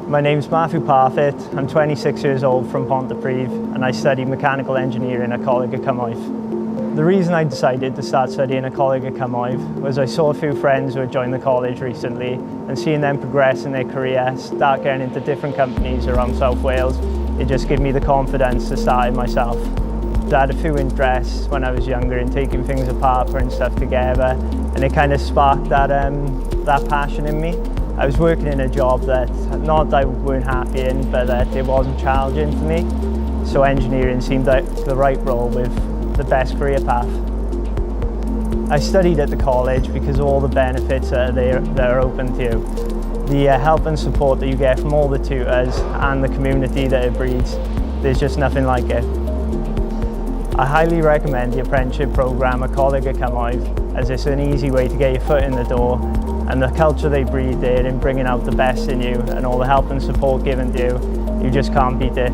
My name's Matthew Parfitt. I'm 26 years old from Pontypridd and I study mechanical engineering at Ngholeg y Cymoedd. The reason I decided to start studying at Ngholeg y Cymoedd was I saw a few friends who had joined the college recently and seeing them progress in their career, start getting into different companies around South Wales, it just gave me the confidence to start it myself. I had a few interests when I was younger in taking things apart, putting stuff together, and it kind of sparked that passion in me. I was working in a job that, not that I weren't happy in, but that it wasn't challenging for me. So engineering seemed like the right role with the best career path. I studied at the college because of all the benefits that are open to you. The help and support that you get from all the tutors and the community that it breeds, there's just nothing like it. I highly recommend the apprenticeship programme at Ngholeg y Cymoedd, as it's an easy way to get your foot in the door, and the culture they breed there in bringing out the best in you and all the help and support given to you, you just can't beat it.